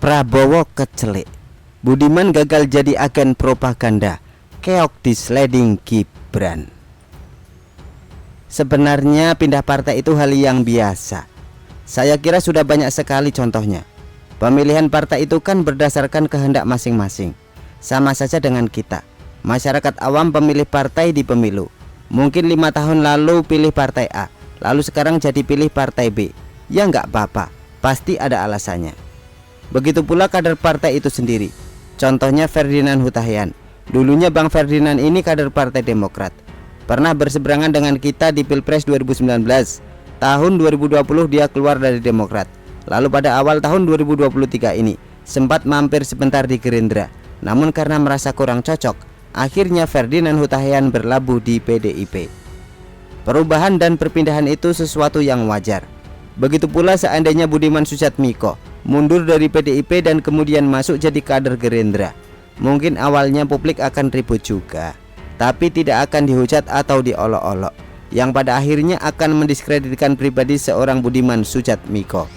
Prabowo kecelik, Budiman gagal jadi agen propaganda, keok di sliding Gibran. Sebenarnya pindah partai itu hal yang biasa. Saya kira sudah banyak sekali contohnya. Pemilihan partai itu kan berdasarkan kehendak masing-masing. Sama saja dengan kita, masyarakat awam pemilih partai di pemilu. Mungkin 5 tahun lalu pilih partai A, lalu sekarang jadi pilih partai B. Ya nggak apa-apa, pasti ada alasannya. Begitu pula kader partai itu sendiri. Contohnya Ferdinand Hutahian. Dulunya Bang Ferdinand ini kader Partai Demokrat. Pernah berseberangan dengan kita di Pilpres 2019. Tahun 2020 dia keluar dari Demokrat. Lalu pada awal tahun 2023 ini sempat mampir sebentar di Gerindra. Namun karena merasa kurang cocok, akhirnya Ferdinand Hutahian berlabuh di PDIP. Perubahan dan perpindahan itu sesuatu yang wajar. Begitu pula seandainya Budiman Sujatmiko mundur dari PDIP dan kemudian masuk jadi kader Gerindra. Mungkin awalnya publik akan ribut juga, tapi tidak akan dihujat atau diolok-olok, yang pada akhirnya akan mendiskreditkan pribadi seorang Budiman Sujatmiko.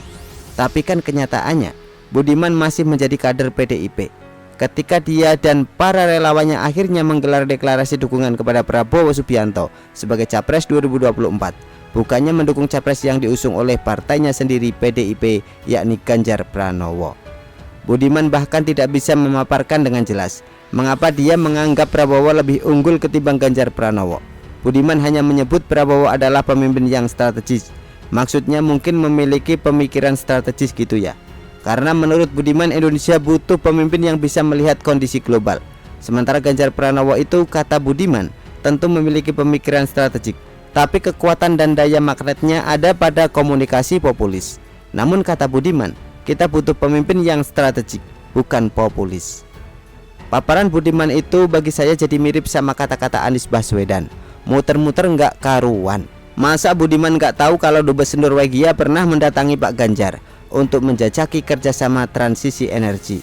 Tapi kan kenyataannya Budiman masih menjadi kader PDIP. Ketika dia dan para relawannya akhirnya menggelar deklarasi dukungan kepada Prabowo Subianto sebagai Capres 2024, bukannya mendukung capres yang diusung oleh partainya sendiri PDIP, yakni Ganjar Pranowo. Budiman bahkan tidak bisa memaparkan dengan jelas mengapa dia menganggap Prabowo lebih unggul ketimbang Ganjar Pranowo. Budiman hanya menyebut Prabowo adalah pemimpin yang strategis. Maksudnya mungkin memiliki pemikiran strategis gitu ya. Karena menurut Budiman Indonesia butuh pemimpin yang bisa melihat kondisi global. Sementara Ganjar Pranowo itu, kata Budiman, tentu memiliki pemikiran strategik, tapi kekuatan dan daya magnetnya ada pada komunikasi populis. Namun kata Budiman, kita butuh pemimpin yang strategik, bukan populis. Paparan Budiman itu bagi saya jadi mirip sama kata-kata Anies Baswedan, muter-muter nggak karuan. Masa Budiman nggak tahu kalau Dubes Norwegia pernah mendatangi Pak Ganjar untuk menjajaki kerjasama transisi energi.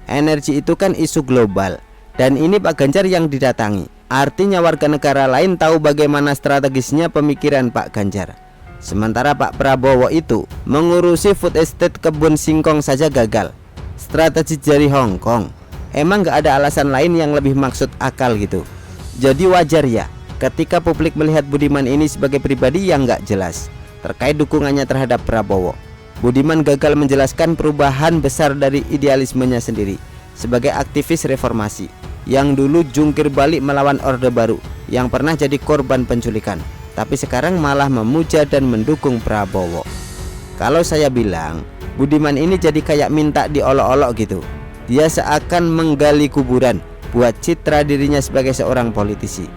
Energi itu kan isu global, dan ini Pak Ganjar yang didatangi. Artinya warga negara lain tahu bagaimana strategisnya pemikiran Pak Ganjar. Sementara Pak Prabowo itu mengurusi food estate kebun singkong saja gagal. Strategi jari Hong Kong. Emang gak ada alasan lain yang lebih maksud akal gitu. Jadi wajar ya ketika publik melihat Budiman ini sebagai pribadi yang gak jelas terkait dukungannya terhadap Prabowo. Budiman gagal menjelaskan perubahan besar dari idealismenya sendiri sebagai aktivis reformasi yang dulu jungkir balik melawan Orde Baru yang pernah jadi korban penculikan, tapi sekarang malah memuja dan mendukung Prabowo. Kalau saya bilang Budiman ini jadi kayak minta diolok-olok gitu. Dia seakan menggali kuburan buat citra dirinya sebagai seorang politisi.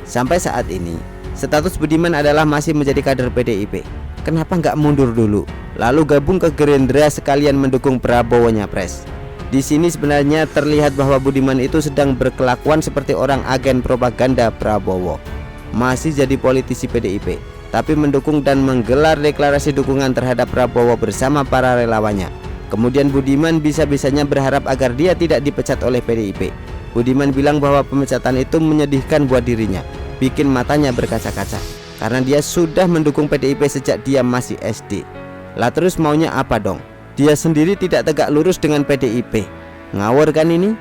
Sampai saat ini status Budiman adalah masih menjadi kader PDIP. Kenapa nggak mundur dulu, lalu gabung ke Gerindra sekalian mendukung Prabowo nyapres? Di sini sebenarnya terlihat bahwa Budiman itu sedang berkelakuan seperti orang agen propaganda Prabowo. Masih jadi politisi PDIP, tapi mendukung dan menggelar deklarasi dukungan terhadap Prabowo bersama para relawannya. Kemudian Budiman bisa-bisanya berharap agar dia tidak dipecat oleh PDIP. Budiman bilang bahwa pemecatan itu menyedihkan buat dirinya, bikin matanya berkaca-kaca, karena dia sudah mendukung PDIP sejak dia masih SD. Lah terus maunya apa dong? Dia sendiri tidak tegak lurus dengan PDIP. Ngawur kan ini?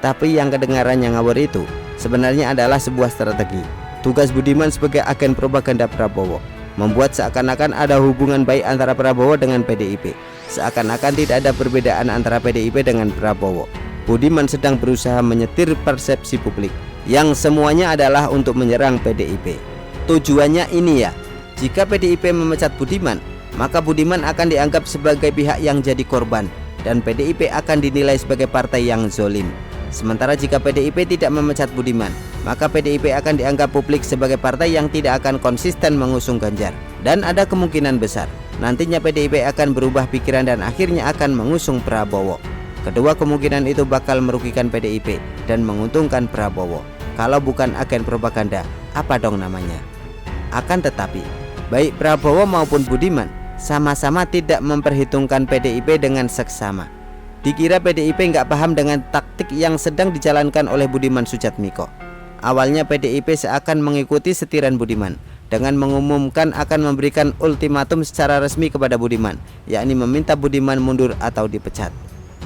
Tapi yang kedengarannya ngawur itu sebenarnya adalah sebuah strategi. Tugas Budiman sebagai agen propaganda Prabowo membuat seakan-akan ada hubungan baik antara Prabowo dengan PDIP. Seakan-akan tidak ada perbedaan antara PDIP dengan Prabowo. Budiman sedang berusaha menyetir persepsi publik yang semuanya adalah untuk menyerang PDIP. Tujuannya ini ya, jika PDIP memecat Budiman, maka Budiman akan dianggap sebagai pihak yang jadi korban dan PDIP akan dinilai sebagai partai yang zolim. Sementara jika PDIP tidak memecat Budiman, maka PDIP akan dianggap publik sebagai partai yang tidak akan konsisten mengusung Ganjar. Dan ada kemungkinan besar nantinya PDIP akan berubah pikiran dan akhirnya akan mengusung Prabowo. Kedua kemungkinan itu bakal merugikan PDIP dan menguntungkan Prabowo. Kalau bukan agen propaganda, apa dong namanya? Akan tetapi, baik Prabowo maupun Budiman sama-sama tidak memperhitungkan PDIP dengan seksama. Dikira PDIP nggak paham dengan taktik yang sedang dijalankan oleh Budiman Sujatmiko. Awalnya PDIP seakan mengikuti setiran Budiman dengan mengumumkan akan memberikan ultimatum secara resmi kepada Budiman, yakni meminta Budiman mundur atau dipecat.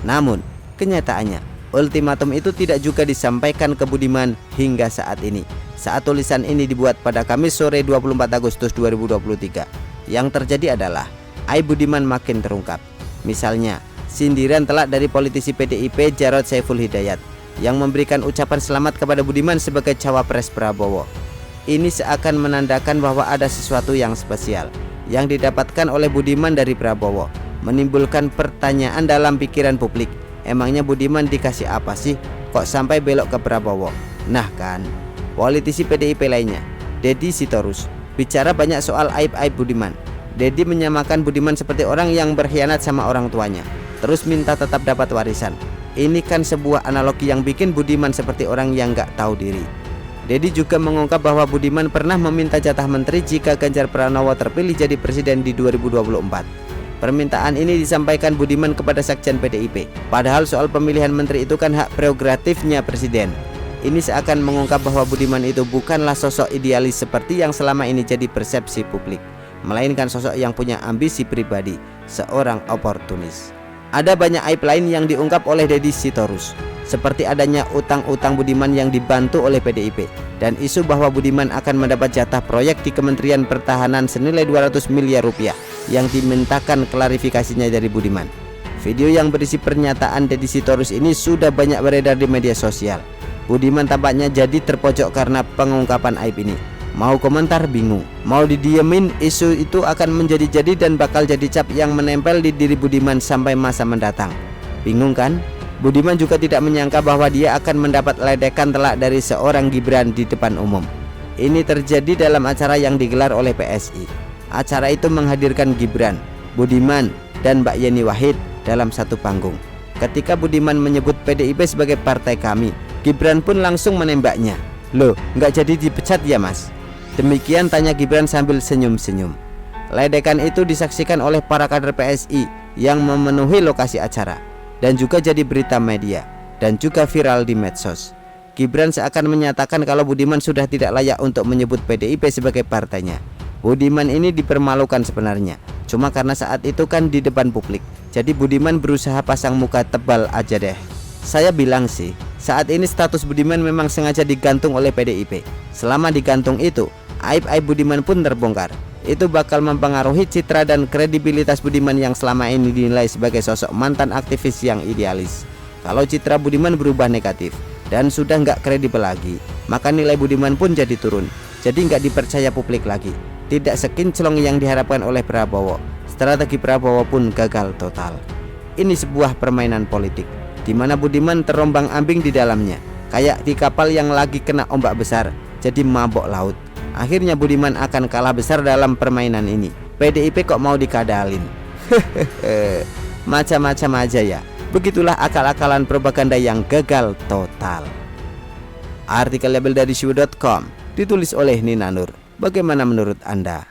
Namun, kenyataannya ultimatum itu tidak juga disampaikan ke Budiman hingga saat ini. Saat tulisan ini dibuat pada Kamis sore 24 Agustus 2023, yang terjadi adalah aib Budiman makin terungkap. Misalnya, sindiran telak dari politisi PDIP Jarod Saiful Hidayat yang memberikan ucapan selamat kepada Budiman sebagai cawapres Prabowo. Ini seakan menandakan bahwa ada sesuatu yang spesial yang didapatkan oleh Budiman dari Prabowo, menimbulkan pertanyaan dalam pikiran publik. Emangnya Budiman dikasih apa sih kok sampai belok ke Prabowo? Nah kan, politisi PDIP lainnya, Deddy Sitorus, bicara banyak soal aib-aib Budiman. Deddy menyamakan Budiman seperti orang yang berkhianat sama orang tuanya, terus minta tetap dapat warisan. Ini kan sebuah analogi yang bikin Budiman seperti orang yang gak tahu diri. Deddy juga mengungkap bahwa Budiman pernah meminta jatah menteri jika Ganjar Pranowo terpilih jadi presiden di 2024. Permintaan ini disampaikan Budiman kepada Sekjen PDIP. Padahal soal pemilihan menteri itu kan hak prerogatifnya presiden. Ini seakan mengungkap bahwa Budiman itu bukanlah sosok idealis seperti yang selama ini jadi persepsi publik, melainkan sosok yang punya ambisi pribadi, seorang oportunis. Ada banyak aib lain yang diungkap oleh Deddy Sitorus, seperti adanya utang-utang Budiman yang dibantu oleh PDIP dan isu bahwa Budiman akan mendapat jatah proyek di Kementerian Pertahanan senilai 200 miliar rupiah yang dimintakan klarifikasinya dari Budiman. Video yang berisi pernyataan Deddy Sitorus ini sudah banyak beredar di media sosial. Budiman tampaknya jadi terpojok karena pengungkapan aib ini. Mau komentar bingung, mau didiemin isu itu akan menjadi-jadi dan bakal jadi cap yang menempel di diri Budiman sampai masa mendatang. Bingung kan? Budiman juga tidak menyangka bahwa dia akan mendapat ledekan telak dari seorang Gibran di depan umum. Ini terjadi dalam acara yang digelar oleh PSI. Acara itu menghadirkan Gibran, Budiman, dan Mbak Yeni Wahid dalam satu panggung. Ketika Budiman menyebut PDIP sebagai partai kami, Gibran pun langsung menembaknya. Loh, nggak jadi dipecat ya mas? Demikian tanya Gibran sambil senyum-senyum. Ledekan itu disaksikan oleh para kader PSI yang memenuhi lokasi acara dan juga jadi berita media dan juga viral di medsos. Gibran seakan menyatakan kalau Budiman sudah tidak layak untuk menyebut PDIP sebagai partainya. Budiman ini dipermalukan sebenarnya, cuma karena saat itu kan di depan publik. Jadi Budiman berusaha pasang muka tebal aja deh. Saya bilang sih, saat ini status Budiman memang sengaja digantung oleh PDIP. Selama digantung itu, aib-aib Budiman pun terbongkar. Itu bakal mempengaruhi citra dan kredibilitas Budiman yang selama ini dinilai sebagai sosok mantan aktivis yang idealis. Kalau citra Budiman berubah negatif dan sudah nggak kredibel lagi, maka nilai Budiman pun jadi turun. Jadi nggak dipercaya publik lagi. Tidak sekinclong yang diharapkan oleh Prabowo. Strategi Prabowo pun gagal total. Ini sebuah permainan politik di mana Budiman terombang-ambing di dalamnya, kayak di kapal yang lagi kena ombak besar, jadi mabok laut. Akhirnya Budiman akan kalah besar dalam permainan ini. PDIP kok mau dikadalin? Macam-macam aja ya. Begitulah akal-akalan propaganda yang gagal total. Artikel label dari Shu.com ditulis oleh Nina Nur. Bagaimana menurut Anda?